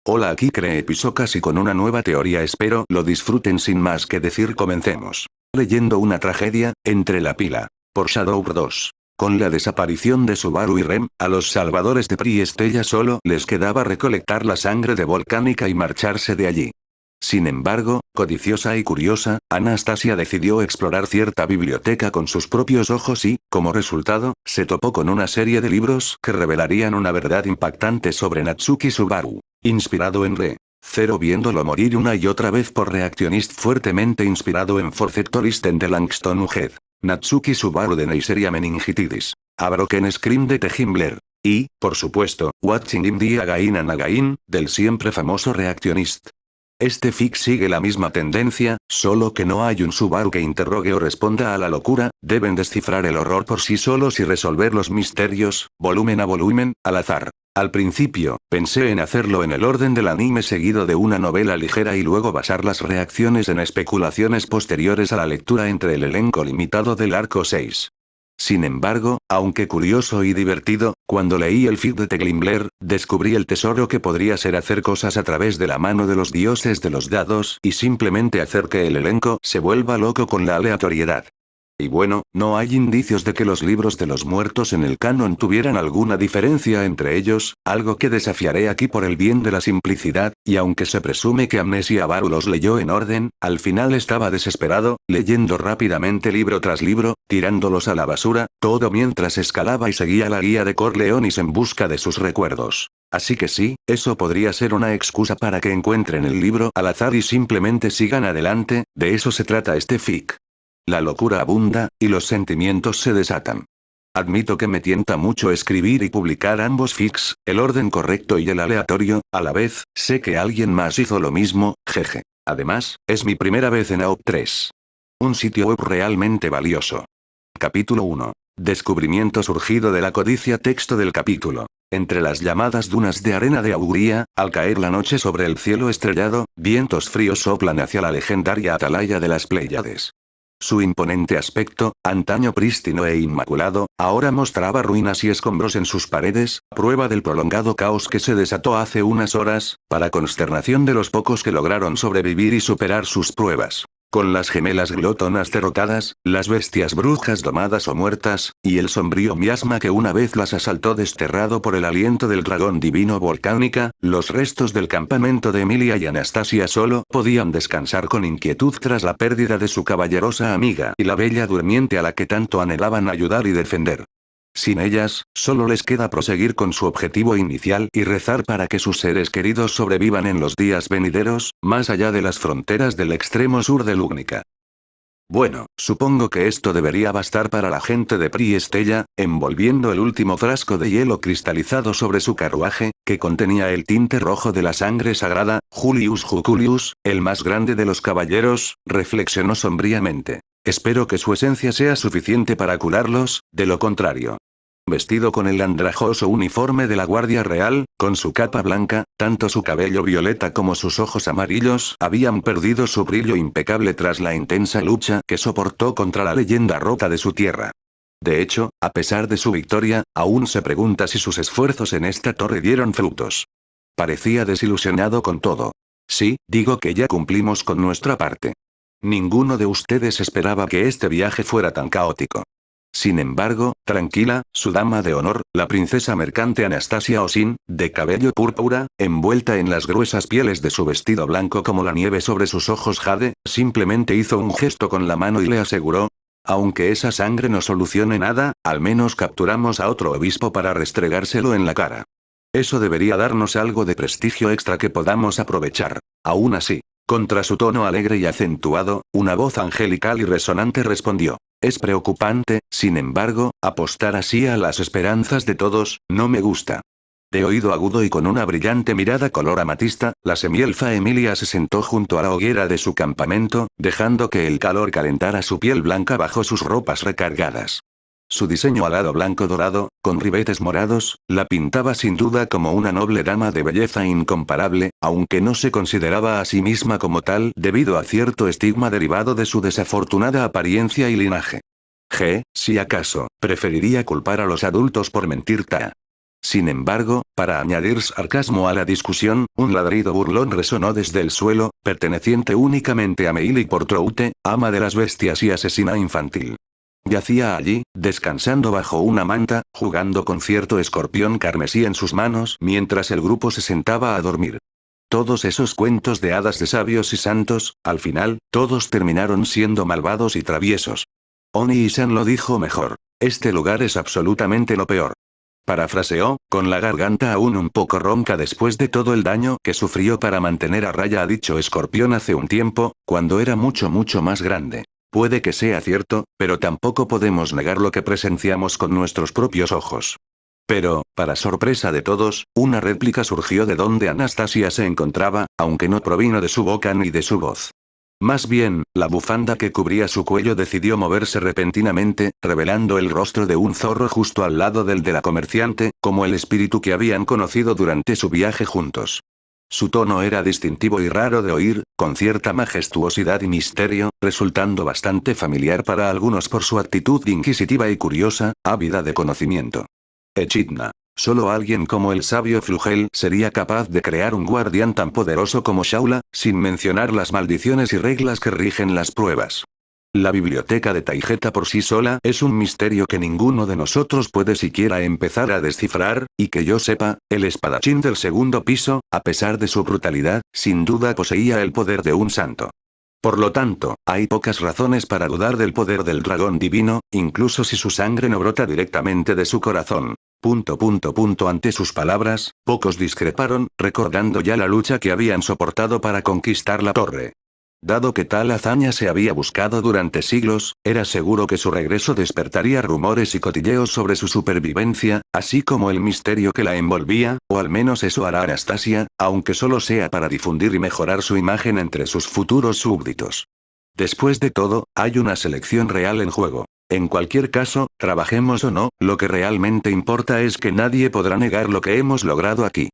Hola, aquí Creepypasocas y con una nueva teoría, espero lo disfruten. Sin más que decir, comencemos. Leyendo una tragedia, entre la pila. Por Shadow 2. Con la desaparición de Subaru y Rem, a los salvadores de Pri y Estella solo les quedaba recolectar la sangre de Volcánica y marcharse de allí. Sin embargo, codiciosa y curiosa, Anastasia decidió explorar cierta biblioteca con sus propios ojos y, como resultado, se topó con una serie de libros que revelarían una verdad impactante sobre Natsuki Subaru. Inspirado en Re. Zero viéndolo morir una y otra vez por Reactionist, fuertemente inspirado en Forceptoristen de Langston Hughes. Natsuki Subaru de Neisseria Meningitidis. A Broken Scream de The Himmler. Y, por supuesto, Watching Him Die Again and Again, del siempre famoso Reactionist. Este fic sigue la misma tendencia, solo que no hay un Subaru que interrogue o responda a la locura, deben descifrar el horror por sí solos y resolver los misterios, volumen a volumen, al azar. Al principio, pensé en hacerlo en el orden del anime seguido de una novela ligera y luego basar las reacciones en especulaciones posteriores a la lectura entre el elenco limitado del arco 6. Sin embargo, aunque curioso y divertido, cuando leí el feed de The Glimmer, descubrí el tesoro que podría ser hacer cosas a través de la mano de los dioses de los dados y simplemente hacer que el elenco se vuelva loco con la aleatoriedad. Y bueno, no hay indicios de que los libros de los muertos en el canon tuvieran alguna diferencia entre ellos, algo que desafiaré aquí por el bien de la simplicidad, y aunque se presume que Amnesia Baru los leyó en orden, al final estaba desesperado, leyendo rápidamente libro tras libro, tirándolos a la basura, todo mientras escalaba y seguía la guía de Corleonis en busca de sus recuerdos. Así que sí, eso podría ser una excusa para que encuentren el libro al azar y simplemente sigan adelante, de eso se trata este fic. La locura abunda, y los sentimientos se desatan. Admito que me tienta mucho escribir y publicar ambos fics, el orden correcto y el aleatorio, a la vez, sé que alguien más hizo lo mismo, jeje. Además, es mi primera vez en AOP 3. Un sitio web realmente valioso. Capítulo 1. Descubrimiento surgido de la codicia. Texto del capítulo. Entre las llamadas dunas de arena de Auguría, al caer la noche sobre el cielo estrellado, vientos fríos soplan hacia la legendaria atalaya de las Pléyades. Su imponente aspecto, antaño prístino e inmaculado, ahora mostraba ruinas y escombros en sus paredes, prueba del prolongado caos que se desató hace unas horas, para consternación de los pocos que lograron sobrevivir y superar sus pruebas. Con las gemelas glotonas derrotadas, las bestias brujas domadas o muertas, y el sombrío miasma que una vez las asaltó desterrado por el aliento del dragón divino Volcánica, los restos del campamento de Emilia y Anastasia solo podían descansar con inquietud tras la pérdida de su caballerosa amiga y la bella durmiente a la que tanto anhelaban ayudar y defender. Sin ellas, solo les queda proseguir con su objetivo inicial y rezar para que sus seres queridos sobrevivan en los días venideros, más allá de las fronteras del extremo sur de Lugnica. Bueno, supongo que esto debería bastar para la gente de Pri Estella, envolviendo el último frasco de hielo cristalizado sobre su carruaje, que contenía el tinte rojo de la sangre sagrada. Julius Juculius, el más grande de los caballeros, reflexionó sombríamente. Espero que su esencia sea suficiente para curarlos, de lo contrario. Vestido con el andrajoso uniforme de la Guardia Real, con su capa blanca, tanto su cabello violeta como sus ojos amarillos habían perdido su brillo impecable tras la intensa lucha que soportó contra la leyenda rota de su tierra. De hecho, a pesar de su victoria, aún se pregunta si sus esfuerzos en esta torre dieron frutos. Parecía desilusionado con todo. Sí, digo que ya cumplimos con nuestra parte. Ninguno de ustedes esperaba que este viaje fuera tan caótico. Sin embargo, tranquila, su dama de honor, la princesa mercante Anastasia Osin, de cabello púrpura, envuelta en las gruesas pieles de su vestido blanco como la nieve sobre sus ojos jade, simplemente hizo un gesto con la mano y le aseguró: aunque esa sangre no solucione nada, al menos capturamos a otro obispo para restregárselo en la cara. Eso debería darnos algo de prestigio extra que podamos aprovechar. Aún así, contra su tono alegre y acentuado, una voz angelical y resonante respondió: es preocupante, sin embargo, apostar así a las esperanzas de todos, no me gusta. De oído agudo y con una brillante mirada color amatista, la semielfa Emilia se sentó junto a la hoguera de su campamento, dejando que el calor calentara su piel blanca bajo sus ropas recargadas. Su diseño alado blanco dorado, con ribetes morados, la pintaba sin duda como una noble dama de belleza incomparable, aunque no se consideraba a sí misma como tal debido a cierto estigma derivado de su desafortunada apariencia y linaje. Si acaso, preferiría culpar a los adultos por mentir. Sin embargo, para añadir sarcasmo a la discusión, un ladrido burlón resonó desde el suelo, perteneciente únicamente a Meili Portroute, ama de las bestias y asesina infantil. Yacía allí, descansando bajo una manta, jugando con cierto escorpión carmesí en sus manos mientras el grupo se sentaba a dormir. Todos esos cuentos de hadas de sabios y santos, al final, todos terminaron siendo malvados y traviesos. Oni-san lo dijo mejor. Este lugar es absolutamente lo peor. Parafraseó, con la garganta aún un poco ronca después de todo el daño que sufrió para mantener a raya a dicho escorpión hace un tiempo, cuando era mucho más grande. Puede que sea cierto, pero tampoco podemos negar lo que presenciamos con nuestros propios ojos. Pero, para sorpresa de todos, una réplica surgió de donde Anastasia se encontraba, aunque no provino de su boca ni de su voz. Más bien, la bufanda que cubría su cuello decidió moverse repentinamente, revelando el rostro de un zorro justo al lado del de la comerciante, como el espíritu que habían conocido durante su viaje juntos. Su tono era distintivo y raro de oír, con cierta majestuosidad y misterio, resultando bastante familiar para algunos por su actitud inquisitiva y curiosa, ávida de conocimiento. Echidna. Solo alguien como el sabio Flugel sería capaz de crear un guardián tan poderoso como Shaula, sin mencionar las maldiciones y reglas que rigen las pruebas. La biblioteca de Taijeta por sí sola es un misterio que ninguno de nosotros puede siquiera empezar a descifrar, y que yo sepa, el espadachín del segundo piso, a pesar de su brutalidad, sin duda poseía el poder de un santo. Por lo tanto, hay pocas razones para dudar del poder del dragón divino, incluso si su sangre no brota directamente de su corazón. Ante sus palabras, pocos discreparon, recordando ya la lucha que habían soportado para conquistar la torre. Dado que tal hazaña se había buscado durante siglos, era seguro que su regreso despertaría rumores y cotilleos sobre su supervivencia, así como el misterio que la envolvía, o al menos eso hará Anastasia, aunque solo sea para difundir y mejorar su imagen entre sus futuros súbditos. Después de todo, hay una selección real en juego. En cualquier caso, trabajemos o no, lo que realmente importa es que nadie podrá negar lo que hemos logrado aquí.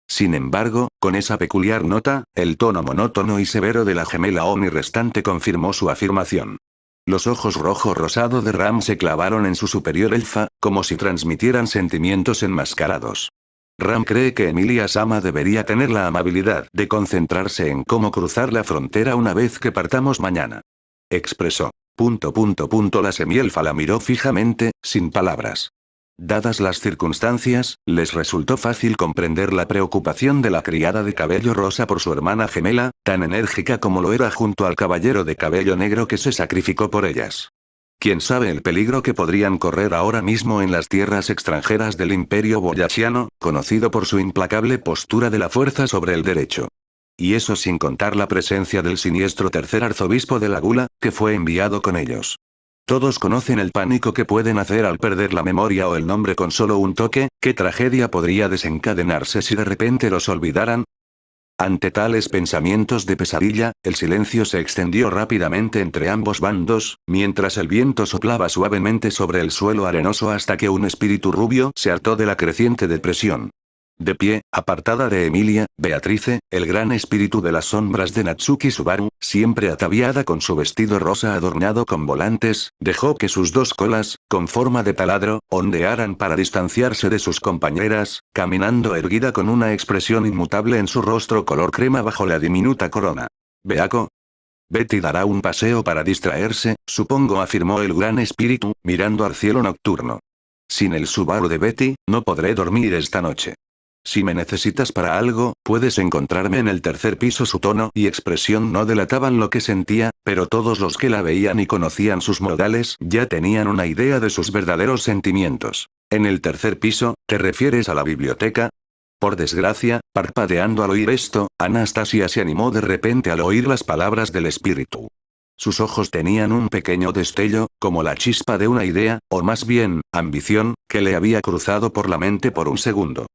Sin embargo, con esa peculiar nota, el tono monótono y severo de la gemela Oni restante confirmó su afirmación. Los ojos rojo-rosado de Ram se clavaron en su superior elfa, como si transmitieran sentimientos enmascarados. Ram cree que Emilia-sama debería tener la amabilidad de concentrarse en cómo cruzar la frontera una vez que partamos mañana. Expresó. La semielfa la miró fijamente, sin palabras. Dadas las circunstancias, les resultó fácil comprender la preocupación de la criada de cabello rosa por su hermana gemela, tan enérgica como lo era junto al caballero de cabello negro que se sacrificó por ellas. ¿Quién sabe el peligro que podrían correr ahora mismo en las tierras extranjeras del Imperio Boyachiano, conocido por su implacable postura de la fuerza sobre el derecho? Y eso sin contar la presencia del siniestro tercer arzobispo de la Gula, que fue enviado con ellos. Todos conocen el pánico que pueden hacer al perder la memoria o el nombre con solo un toque. ¿Qué tragedia podría desencadenarse si de repente los olvidaran? Ante tales pensamientos de pesadilla, el silencio se extendió rápidamente entre ambos bandos, mientras el viento soplaba suavemente sobre el suelo arenoso hasta que un espíritu rubio se hartó de la creciente depresión. De pie, apartada de Emilia, Beatrice, el gran espíritu de las sombras de Natsuki Subaru, siempre ataviada con su vestido rosa adornado con volantes, dejó que sus dos colas, con forma de taladro, ondearan para distanciarse de sus compañeras, caminando erguida con una expresión inmutable en su rostro color crema bajo la diminuta corona. Beako. Betty dará un paseo para distraerse, supongo, afirmó el gran espíritu, mirando al cielo nocturno. Sin el Subaru de Betty, no podré dormir esta noche. Si me necesitas para algo, puedes encontrarme en el tercer piso. Su tono y expresión no delataban lo que sentía, pero todos los que la veían y conocían sus modales ya tenían una idea de sus verdaderos sentimientos. ¿En el tercer piso, te refieres a la biblioteca? Por desgracia, parpadeando al oír esto, Anastasia se animó de repente al oír las palabras del espíritu. Sus ojos tenían un pequeño destello, como la chispa de una idea, o más bien, ambición, que le había cruzado por la mente por un segundo.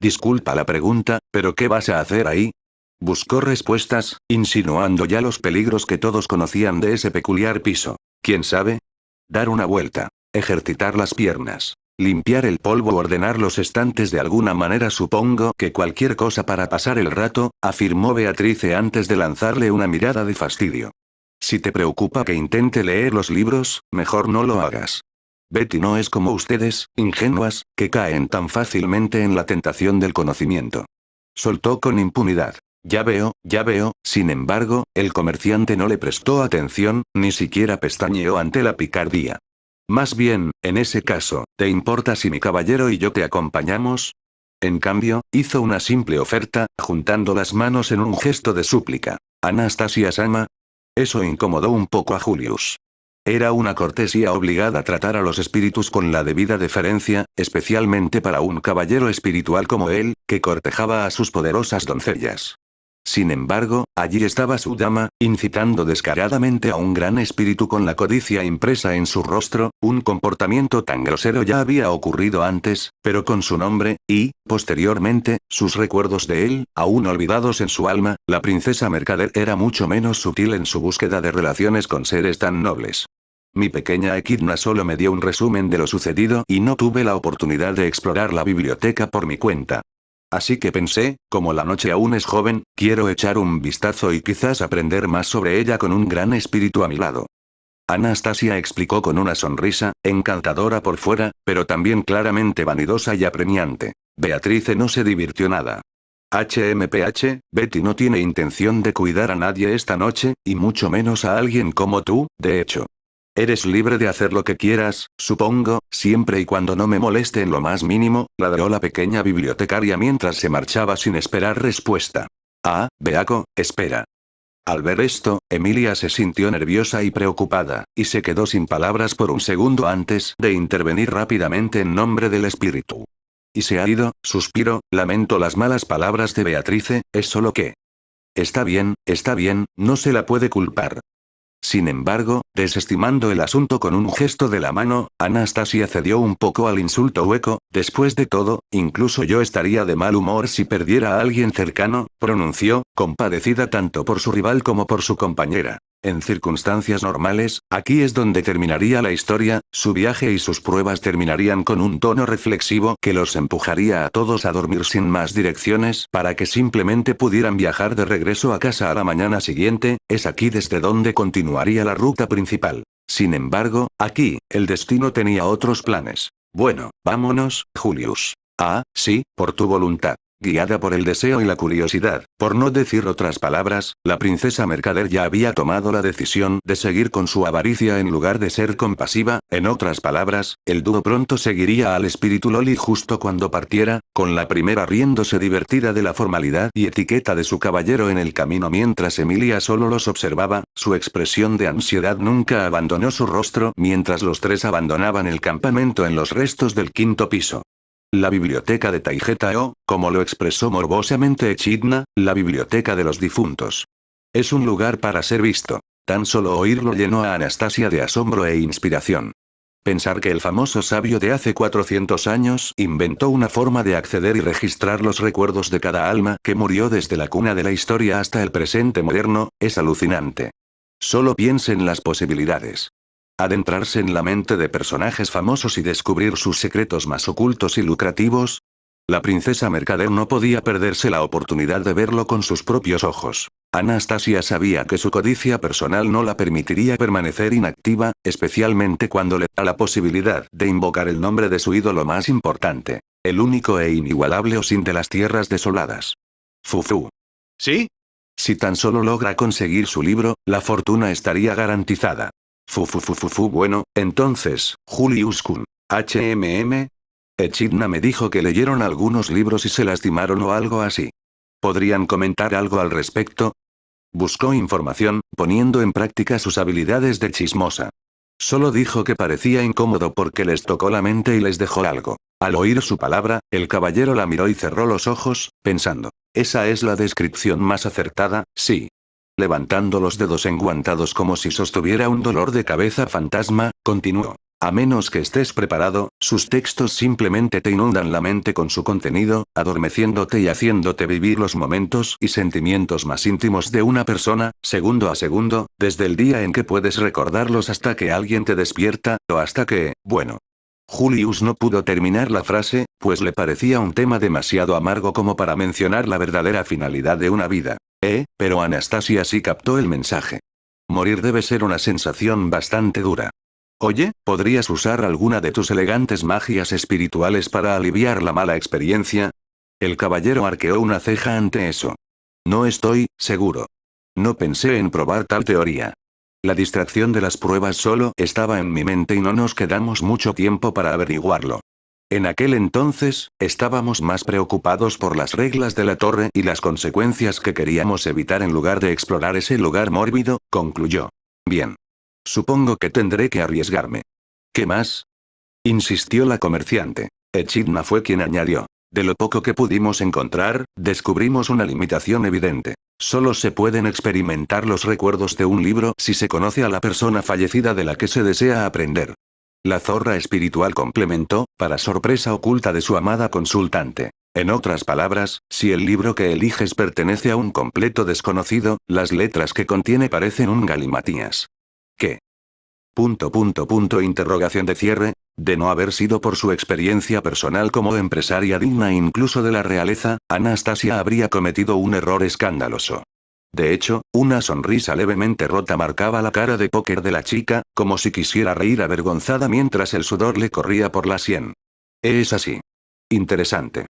Disculpa la pregunta, pero ¿qué vas a hacer ahí? Buscó respuestas, insinuando ya los peligros que todos conocían de ese peculiar piso. ¿Quién sabe? Dar una vuelta. Ejercitar las piernas. Limpiar el polvo o ordenar los estantes de alguna manera. Supongo que cualquier cosa para pasar el rato, afirmó Beatrice antes de lanzarle una mirada de fastidio. Si te preocupa que intente leer los libros, mejor no lo hagas. Betty no es como ustedes, ingenuas, que caen tan fácilmente en la tentación del conocimiento. Soltó con impunidad. Ya veo, sin embargo, el comerciante no le prestó atención, ni siquiera pestañeó ante la picardía. Más bien, en ese caso, ¿te importa si mi caballero y yo te acompañamos? En cambio, hizo una simple oferta, juntando las manos en un gesto de súplica. Anastasia-sama. Eso incomodó un poco a Julius. Era una cortesía obligada a tratar a los espíritus con la debida deferencia, especialmente para un caballero espiritual como él, que cortejaba a sus poderosas doncellas. Sin embargo, allí estaba su dama, incitando descaradamente a un gran espíritu con la codicia impresa en su rostro, un comportamiento tan grosero ya había ocurrido antes, pero con su nombre, y, posteriormente, sus recuerdos de él, aún olvidados en su alma, la princesa Mercader era mucho menos sutil en su búsqueda de relaciones con seres tan nobles. Mi pequeña Equidna solo me dio un resumen de lo sucedido y no tuve la oportunidad de explorar la biblioteca por mi cuenta. Así que pensé, como la noche aún es joven, quiero echar un vistazo y quizás aprender más sobre ella con un gran espíritu a mi lado. Anastasia explicó con una sonrisa, encantadora por fuera, pero también claramente vanidosa y apremiante. Beatrice no se divirtió nada. HMPH, Betty no tiene intención de cuidar a nadie esta noche, y mucho menos a alguien como tú, de hecho. Eres libre de hacer lo que quieras, supongo, siempre y cuando no me moleste en lo más mínimo, ladró la pequeña bibliotecaria mientras se marchaba sin esperar respuesta. Ah, Beaco, espera. Al ver esto, Emilia se sintió nerviosa y preocupada, y se quedó sin palabras por un segundo antes de intervenir rápidamente en nombre del espíritu. Y se ha ido, suspiro, lamento las malas palabras de Beatrice, es solo que... Está bien, no se la puede culpar. Sin embargo, desestimando el asunto con un gesto de la mano, Anastasia cedió un poco al insulto hueco. Después de todo, incluso yo estaría de mal humor si perdiera a alguien cercano, pronunció, compadecida tanto por su rival como por su compañera. En circunstancias normales, aquí es donde terminaría la historia, su viaje y sus pruebas terminarían con un tono reflexivo que los empujaría a todos a dormir sin más direcciones para que simplemente pudieran viajar de regreso a casa a la mañana siguiente, es aquí desde donde continuaría la ruta principal. Sin embargo, aquí, el destino tenía otros planes. Bueno, vámonos, Julius. Ah, sí, por tu voluntad. Guiada por el deseo y la curiosidad, por no decir otras palabras, la princesa Mercader ya había tomado la decisión de seguir con su avaricia en lugar de ser compasiva. En otras palabras, el dúo pronto seguiría al espíritu Loli justo cuando partiera, con la primera riéndose divertida de la formalidad y etiqueta de su caballero en el camino mientras Emilia solo los observaba. Su expresión de ansiedad nunca abandonó su rostro mientras los tres abandonaban el campamento en los restos del quinto piso. La biblioteca de Taigetao, como lo expresó morbosamente Echidna, la biblioteca de los difuntos. Es un lugar para ser visto. Tan solo oírlo llenó a Anastasia de asombro e inspiración. Pensar que el famoso sabio de hace 400 años inventó una forma de acceder y registrar los recuerdos de cada alma que murió desde la cuna de la historia hasta el presente moderno, es alucinante. Solo piense en las posibilidades. Adentrarse en la mente de personajes famosos y descubrir sus secretos más ocultos y lucrativos. La princesa Mercader no podía perderse la oportunidad de verlo con sus propios ojos. Anastasia sabía que su codicia personal no la permitiría permanecer inactiva, especialmente cuando le da la posibilidad de invocar el nombre de su ídolo más importante, el único e inigualable Osin de las tierras desoladas. Fufu. ¿Sí? Si tan solo logra conseguir su libro, la fortuna estaría garantizada. Bueno, entonces, Julius-kun, Echidna me dijo que leyeron algunos libros y se lastimaron o algo así. ¿Podrían comentar algo al respecto? Buscó información, poniendo en práctica sus habilidades de chismosa. Solo dijo que parecía incómodo porque les tocó la mente y les dejó algo. Al oír su palabra, el caballero la miró y cerró los ojos, pensando. Esa es la descripción más acertada, sí. Levantando los dedos enguantados como si sostuviera un dolor de cabeza fantasma, continuó. A menos que estés preparado, sus textos simplemente te inundan la mente con su contenido, adormeciéndote y haciéndote vivir los momentos y sentimientos más íntimos de una persona, segundo a segundo, desde el día en que puedes recordarlos hasta que alguien te despierta, o hasta que, bueno. Julius no pudo terminar la frase, pues le parecía un tema demasiado amargo como para mencionar la verdadera finalidad de una vida. Pero Anastasia sí captó el mensaje. Morir debe ser una sensación bastante dura. Oye, ¿podrías usar alguna de tus elegantes magias espirituales para aliviar la mala experiencia? El caballero arqueó una ceja ante eso. No estoy seguro. No pensé en probar tal teoría. La distracción de las pruebas solo estaba en mi mente y no nos quedamos mucho tiempo para averiguarlo. En aquel entonces, estábamos más preocupados por las reglas de la torre y las consecuencias que queríamos evitar en lugar de explorar ese lugar mórbido, concluyó. Bien. Supongo que tendré que arriesgarme. ¿Qué más? Insistió la comerciante. Echidna fue quien añadió. De lo poco que pudimos encontrar, descubrimos una limitación evidente. Solo se pueden experimentar los recuerdos de un libro si se conoce a la persona fallecida de la que se desea aprender. La zorra espiritual complementó, para sorpresa oculta de su amada consultante. En otras palabras, si el libro que eliges pertenece a un completo desconocido, las letras que contiene parecen un galimatías. ¿Qué? Interrogación de cierre. De no haber sido por su experiencia personal como empresaria digna incluso de la realeza, Anastasia habría cometido un error escandaloso. De hecho, una sonrisa levemente rota marcaba la cara de póker de la chica, como si quisiera reír avergonzada mientras el sudor le corría por la sien. Es así. Interesante.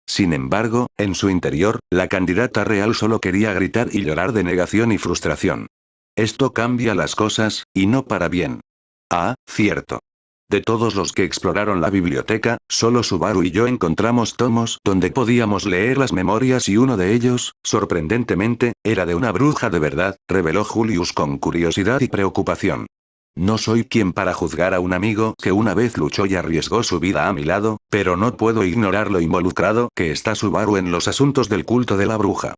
Sin embargo, en su interior, la candidata real solo quería gritar y llorar de negación y frustración. Esto cambia las cosas, y no para bien. Ah, cierto. De todos los que exploraron la biblioteca, solo Subaru y yo encontramos tomos donde podíamos leer las memorias y uno de ellos, sorprendentemente, era de una bruja de verdad, reveló Julius con curiosidad y preocupación. No soy quien para juzgar a un amigo que una vez luchó y arriesgó su vida a mi lado, pero no puedo ignorar lo involucrado que está Subaru en los asuntos del culto de la bruja.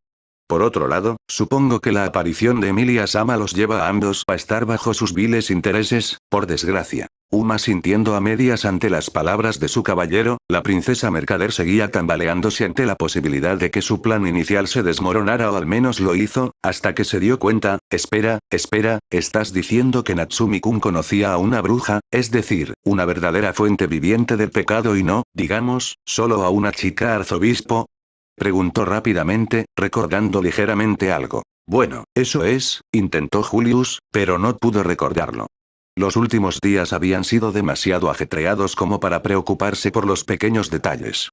Por otro lado, supongo que la aparición de Emilia Sama los lleva a ambos a estar bajo sus viles intereses, por desgracia. Uma sintiendo a medias ante las palabras de su caballero, la princesa mercader seguía tambaleándose ante la posibilidad de que su plan inicial se desmoronara o al menos lo hizo, hasta que se dio cuenta. Espera, ¿estás diciendo que Natsumi-kun conocía a una bruja, es decir, una verdadera fuente viviente del pecado y no, digamos, solo a una chica arzobispo? Preguntó rápidamente, recordando ligeramente algo. Bueno, eso es, intentó Julius, pero no pudo recordarlo. Los últimos días habían sido demasiado ajetreados como para preocuparse por los pequeños detalles.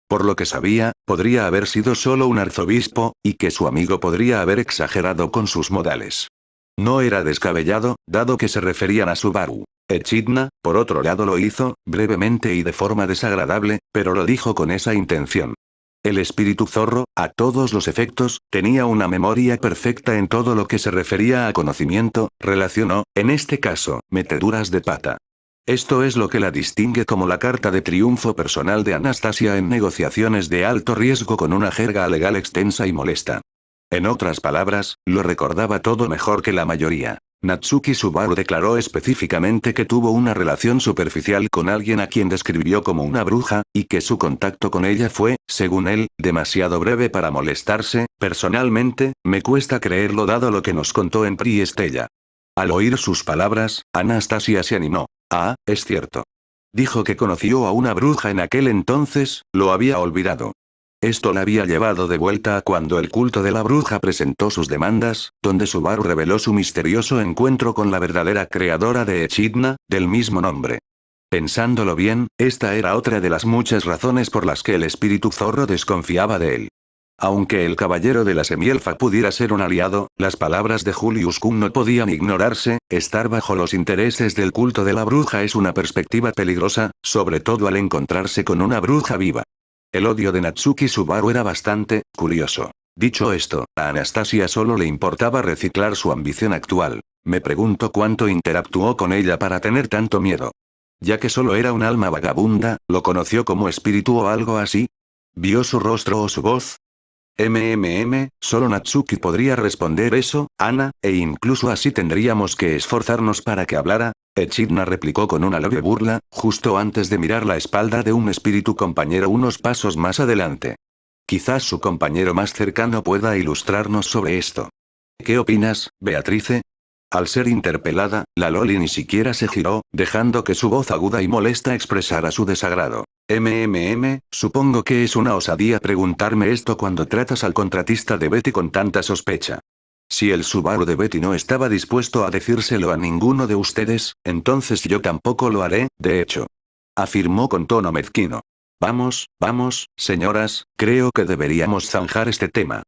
Por lo que sabía, podría haber sido solo un arzobispo, y que su amigo podría haber exagerado con sus modales. No era descabellado, dado que se referían a Subaru. Echidna, por otro lado, lo hizo, brevemente y de forma desagradable, pero lo dijo con esa intención. El espíritu zorro, a todos los efectos, tenía una memoria perfecta en todo lo que se refería a conocimiento, relacionó, en este caso, meteduras de pata. Esto es lo que la distingue como la carta de triunfo personal de Anastasia en negociaciones de alto riesgo con una jerga legal extensa y molesta. En otras palabras, lo recordaba todo mejor que la mayoría. Natsuki Subaru declaró específicamente que tuvo una relación superficial con alguien a quien describió como una bruja, y que su contacto con ella fue, según él, demasiado breve para molestarse. Personalmente, me cuesta creerlo dado lo que nos contó en Pri Estella. Al oír sus palabras, Anastasia se animó. Ah, es cierto. Dijo que conoció a una bruja en aquel entonces, lo había olvidado. Esto la había llevado de vuelta a cuando el culto de la bruja presentó sus demandas, donde Subaru reveló su misterioso encuentro con la verdadera creadora de Echidna, del mismo nombre. Pensándolo bien, esta era otra de las muchas razones por las que el espíritu zorro desconfiaba de él. Aunque el caballero de la semielfa pudiera ser un aliado, las palabras de Julius Kun no podían ignorarse. Estar bajo los intereses del culto de la bruja es una perspectiva peligrosa, sobre todo al encontrarse con una bruja viva. El odio de Natsuki Subaru era bastante curioso. Dicho esto, a Anastasia solo le importaba reciclar su ambición actual. Me pregunto cuánto interactuó con ella para tener tanto miedo. Ya que solo era un alma vagabunda, ¿lo conoció como espíritu o algo así? ¿Vio su rostro o su voz? Solo Natsuki podría responder eso, Ana, e incluso así tendríamos que esforzarnos para que hablara. Echidna replicó con una leve burla, justo antes de mirar la espalda de un espíritu compañero unos pasos más adelante. Quizás su compañero más cercano pueda ilustrarnos sobre esto. ¿Qué opinas, Beatrice? Al ser interpelada, la Loli ni siquiera se giró, dejando que su voz aguda y molesta expresara su desagrado. Supongo que es una osadía preguntarme esto cuando tratas al contratista de Betty con tanta sospecha. Si el Subaru de Betty no estaba dispuesto a decírselo a ninguno de ustedes, entonces yo tampoco lo haré, de hecho. Afirmó con tono mezquino. Vamos, vamos, señoras, creo que deberíamos zanjar este tema.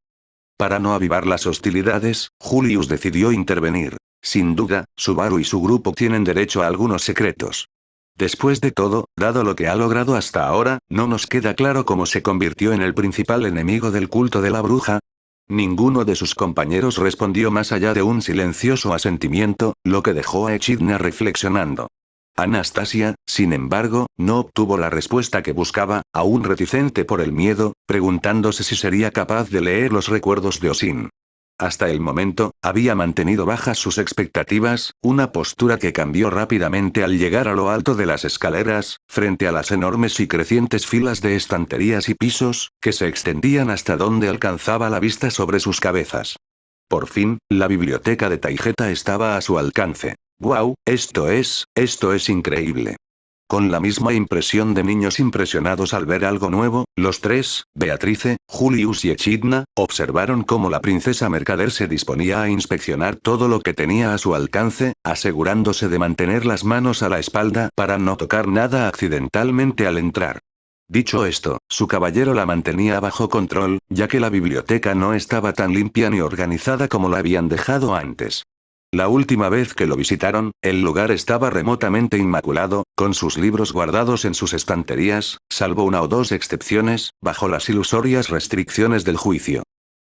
Para no avivar las hostilidades, Julius decidió intervenir. Sin duda, Subaru y su grupo tienen derecho a algunos secretos. Después de todo, dado lo que ha logrado hasta ahora, no nos queda claro cómo se convirtió en el principal enemigo del culto de la bruja. Ninguno de sus compañeros respondió más allá de un silencioso asentimiento, lo que dejó a Echidna reflexionando. Anastasia, sin embargo, no obtuvo la respuesta que buscaba, aún reticente por el miedo, preguntándose si sería capaz de leer los recuerdos de Osin. Hasta el momento, había mantenido bajas sus expectativas, una postura que cambió rápidamente al llegar a lo alto de las escaleras, frente a las enormes y crecientes filas de estanterías y pisos, que se extendían hasta donde alcanzaba la vista sobre sus cabezas. Por fin, la biblioteca de Taijeta estaba a su alcance. ¡Guau! Esto es increíble. Con la misma impresión de niños impresionados al ver algo nuevo, los tres, Beatrice, Julius y Echidna, observaron cómo la princesa mercader se disponía a inspeccionar todo lo que tenía a su alcance, asegurándose de mantener las manos a la espalda para no tocar nada accidentalmente al entrar. Dicho esto, su caballero la mantenía bajo control, ya que la biblioteca no estaba tan limpia ni organizada como la habían dejado antes. La última vez que lo visitaron, el lugar estaba remotamente inmaculado, con sus libros guardados en sus estanterías, salvo una o dos excepciones, bajo las ilusorias restricciones del juicio.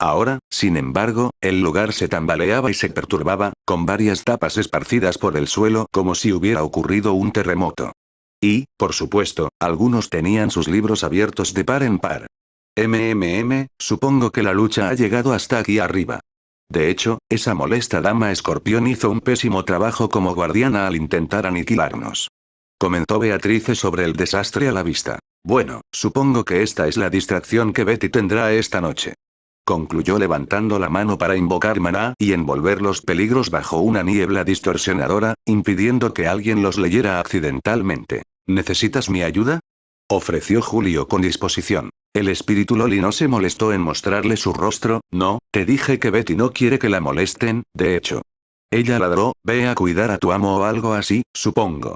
Ahora, sin embargo, el lugar se tambaleaba y se perturbaba, con varias tapas esparcidas por el suelo como si hubiera ocurrido un terremoto. Y, por supuesto, algunos tenían sus libros abiertos de par en par. Supongo que la lucha ha llegado hasta aquí arriba. De hecho, esa molesta dama escorpión hizo un pésimo trabajo como guardiana al intentar aniquilarnos. Comentó Beatrice sobre el desastre a la vista. Bueno, supongo que esta es la distracción que Betty tendrá esta noche. Concluyó levantando la mano para invocar maná y envolver los peligros bajo una niebla distorsionadora, impidiendo que alguien los leyera accidentalmente. ¿Necesitas mi ayuda? Ofreció Julio con disposición. El espíritu Loli no se molestó en mostrarle su rostro. No, te dije que Betty no quiere que la molesten, de hecho. Ella ladró, ve a cuidar a tu amo o algo así, supongo.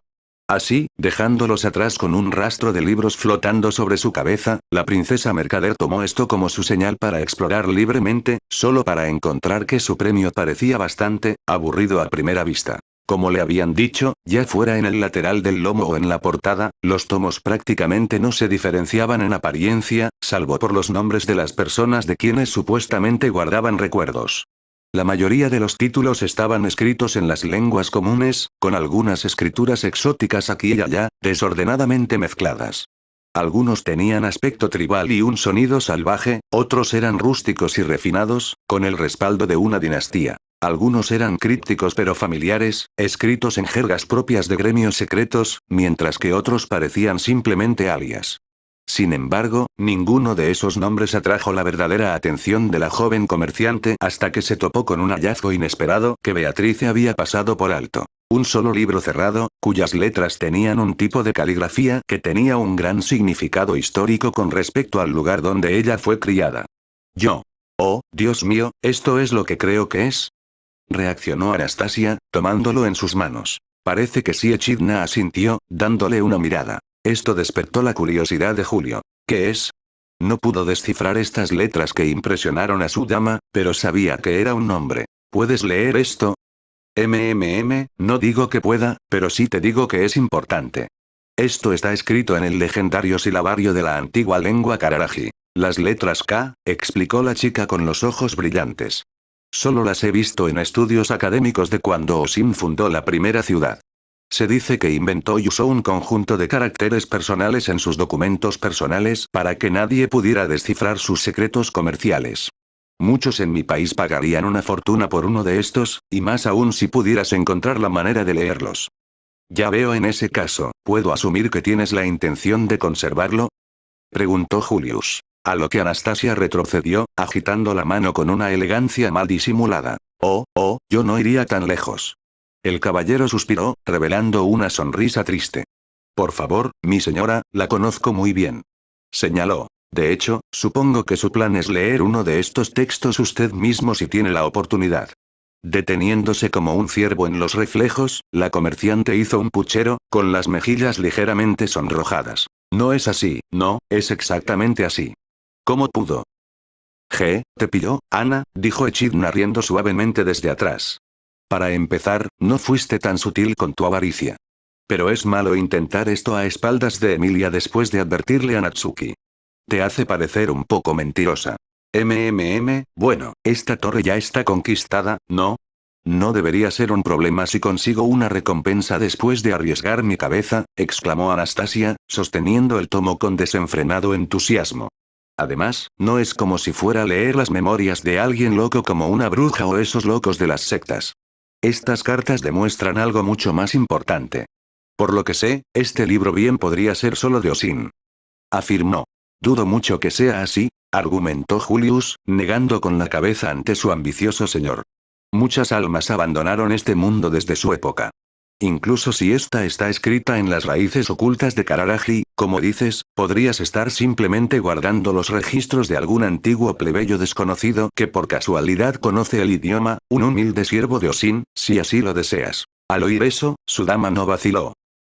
Así, dejándolos atrás con un rastro de libros flotando sobre su cabeza, la princesa mercader tomó esto como su señal para explorar libremente, solo para encontrar que su premio parecía bastante aburrido a primera vista. Como le habían dicho, ya fuera en el lateral del lomo o en la portada, los tomos prácticamente no se diferenciaban en apariencia, salvo por los nombres de las personas de quienes supuestamente guardaban recuerdos. La mayoría de los títulos estaban escritos en las lenguas comunes, con algunas escrituras exóticas aquí y allá, desordenadamente mezcladas. Algunos tenían aspecto tribal y un sonido salvaje, otros eran rústicos y refinados, con el respaldo de una dinastía. Algunos eran crípticos pero familiares, escritos en jergas propias de gremios secretos, mientras que otros parecían simplemente alias. Sin embargo, ninguno de esos nombres atrajo la verdadera atención de la joven comerciante hasta que se topó con un hallazgo inesperado que Beatrice había pasado por alto. Un solo libro cerrado, cuyas letras tenían un tipo de caligrafía que tenía un gran significado histórico con respecto al lugar donde ella fue criada. Oh, Dios mío, ¿esto es lo que creo que es? Reaccionó Anastasia, tomándolo en sus manos. Parece que sí. Echidna asintió, dándole una mirada. Esto despertó la curiosidad de Julio. ¿Qué es? No pudo descifrar estas letras que impresionaron a su dama, pero sabía que era un nombre. ¿Puedes leer esto? No digo que pueda, pero sí te digo que es importante. Esto está escrito en el legendario silabario de la antigua lengua Kararaji. Las letras K, explicó la chica con los ojos brillantes. Solo las he visto en estudios académicos de cuando Osin fundó la primera ciudad. Se dice que inventó y usó un conjunto de caracteres personales en sus documentos personales para que nadie pudiera descifrar sus secretos comerciales. Muchos en mi país pagarían una fortuna por uno de estos, y más aún si pudieras encontrar la manera de leerlos. Ya veo. En ese caso, ¿puedo asumir que tienes la intención de conservarlo? Preguntó Julius. A lo que Anastasia retrocedió, agitando la mano con una elegancia mal disimulada. Yo no iría tan lejos. El caballero suspiró, revelando una sonrisa triste. Por favor, mi señora, la conozco muy bien. Señaló. De hecho, supongo que su plan es leer uno de estos textos usted mismo si tiene la oportunidad. Deteniéndose como un ciervo en los reflejos, la comerciante hizo un puchero, con las mejillas ligeramente sonrojadas. No es así, no, es exactamente así. ¿Cómo pudo? Te pilló, Ana, dijo Echidna riendo suavemente desde atrás. Para empezar, no fuiste tan sutil con tu avaricia. Pero es malo intentar esto a espaldas de Emilia después de advertirle a Natsuki. Te hace parecer un poco mentirosa. Bueno, esta torre ya está conquistada, ¿no? No debería ser un problema si consigo una recompensa después de arriesgar mi cabeza, exclamó Anastasia, sosteniendo el tomo con desenfrenado entusiasmo. Además, no es como si fuera a leer las memorias de alguien loco como una bruja o esos locos de las sectas. Estas cartas demuestran algo mucho más importante. Por lo que sé, este libro bien podría ser solo de Osin. Afirmó. Dudo mucho que sea así, argumentó Julius, negando con la cabeza ante su ambicioso señor. Muchas almas abandonaron este mundo desde su época. Incluso si esta está escrita en las raíces ocultas de Kararaji, como dices, podrías estar simplemente guardando los registros de algún antiguo plebeyo desconocido que por casualidad conoce el idioma, un humilde siervo de Osin, si así lo deseas. Al oír eso, su dama no vaciló.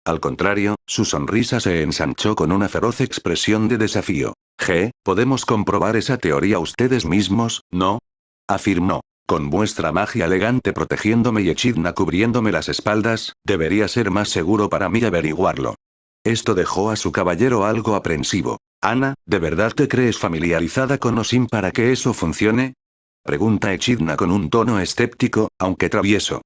Al contrario, su sonrisa se ensanchó con una feroz expresión de desafío. Podemos comprobar esa teoría ustedes mismos, ¿no? Afirmó. Con vuestra magia elegante protegiéndome y Echidna cubriéndome las espaldas, debería ser más seguro para mí averiguarlo. Esto dejó a su caballero algo aprensivo. Ana, ¿de verdad te crees familiarizada con Osin para que eso funcione? Pregunta Echidna con un tono escéptico, aunque travieso.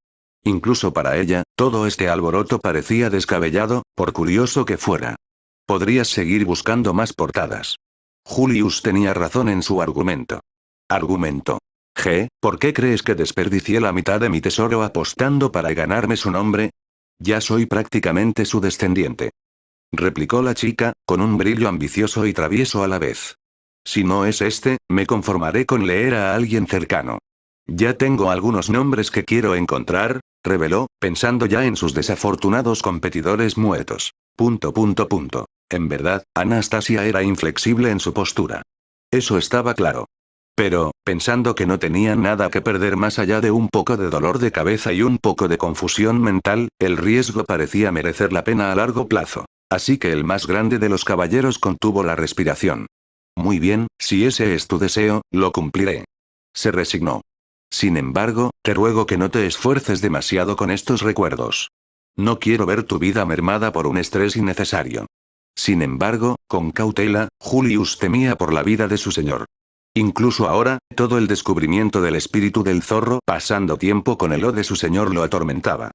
Incluso para ella, todo este alboroto parecía descabellado, por curioso que fuera. Podrías seguir buscando más portadas. Julius tenía razón en su argumento. Argumentó. ¿Por qué crees que desperdicié la mitad de mi tesoro apostando para ganarme su nombre? Ya soy prácticamente su descendiente. Replicó la chica, con un brillo ambicioso y travieso a la vez. Si no es este, me conformaré con leer a alguien cercano. Ya tengo algunos nombres que quiero encontrar, reveló, pensando ya en sus desafortunados competidores muertos. En verdad, Anastasia era inflexible en su postura. Eso estaba claro. Pero, pensando que no tenía nada que perder más allá de un poco de dolor de cabeza y un poco de confusión mental, el riesgo parecía merecer la pena a largo plazo. Así que el más grande de los caballeros contuvo la respiración. Muy bien, si ese es tu deseo, lo cumpliré. Se resignó. Sin embargo, te ruego que no te esfuerces demasiado con estos recuerdos. No quiero ver tu vida mermada por un estrés innecesario. Sin embargo, con cautela, Julius temía por la vida de su señor. Incluso ahora, todo el descubrimiento del espíritu del zorro pasando tiempo con el de su señor lo atormentaba.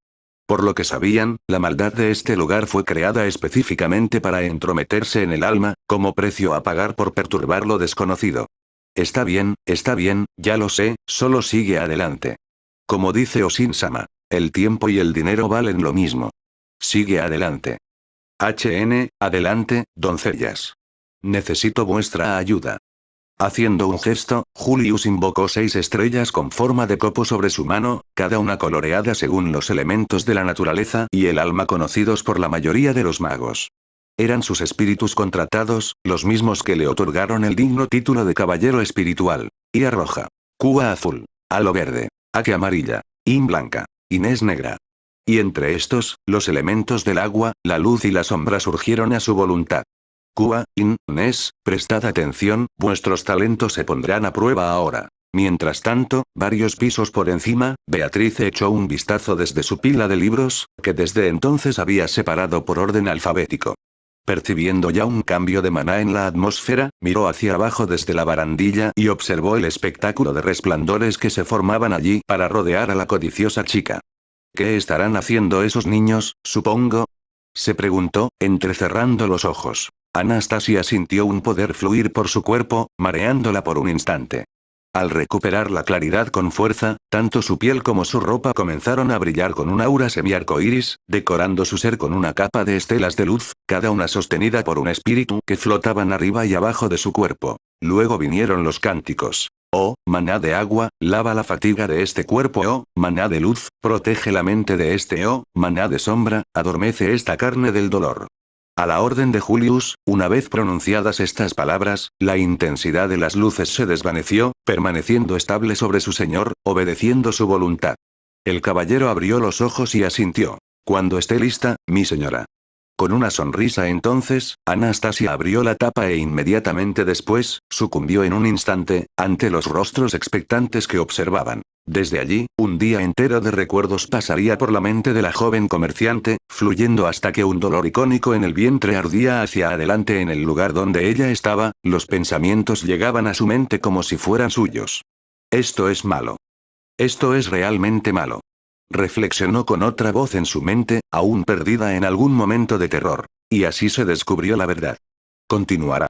Por lo que sabían, la maldad de este lugar fue creada específicamente para entrometerse en el alma, como precio a pagar por perturbar lo desconocido. Está bien, ya lo sé, solo sigue adelante. Como dice Osin-sama, el tiempo y el dinero valen lo mismo. Sigue adelante. Adelante, doncellas. Necesito vuestra ayuda. Haciendo un gesto, Julius invocó 6 estrellas con forma de copo sobre su mano, cada una coloreada según los elementos de la naturaleza y el alma conocidos por la mayoría de los magos. Eran sus espíritus contratados, los mismos que le otorgaron el digno título de caballero espiritual. Ia roja. Cuba azul. Halo verde. Ake amarilla. In blanca. Inés negra. Y entre estos, los elementos del agua, la luz y la sombra surgieron a su voluntad. Inés, prestad atención, vuestros talentos se pondrán a prueba ahora. Mientras tanto, varios pisos por encima, Beatriz echó un vistazo desde su pila de libros, que desde entonces había separado por orden alfabético. Percibiendo ya un cambio de maná en la atmósfera, miró hacia abajo desde la barandilla y observó el espectáculo de resplandores que se formaban allí para rodear a la codiciosa chica. ¿Qué estarán haciendo esos niños, supongo? Se preguntó, entrecerrando los ojos. Anastasia sintió un poder fluir por su cuerpo, mareándola por un instante. Al recuperar la claridad con fuerza, tanto su piel como su ropa comenzaron a brillar con un aura semiarcoíris, decorando su ser con una capa de estelas de luz, cada una sostenida por un espíritu que flotaban arriba y abajo de su cuerpo. Luego vinieron los cánticos. Oh, maná de agua, lava la fatiga de este cuerpo. Oh, maná de luz, protege la mente de este. Oh, maná de sombra, adormece esta carne del dolor. A la orden de Julius, una vez pronunciadas estas palabras, la intensidad de las luces se desvaneció, permaneciendo estable sobre su señor, obedeciendo su voluntad. El caballero abrió los ojos y asintió. Cuando esté lista, mi señora. Con una sonrisa entonces, Anastasia abrió la tapa e inmediatamente después, sucumbió en un instante, ante los rostros expectantes que observaban. Desde allí, un día entero de recuerdos pasaría por la mente de la joven comerciante, fluyendo hasta que un dolor icónico en el vientre ardía hacia adelante en el lugar donde ella estaba, los pensamientos llegaban a su mente como si fueran suyos. Esto es malo. Esto es realmente malo. Reflexionó con otra voz en su mente, aún perdida en algún momento de terror. Y así se descubrió la verdad. Continuará.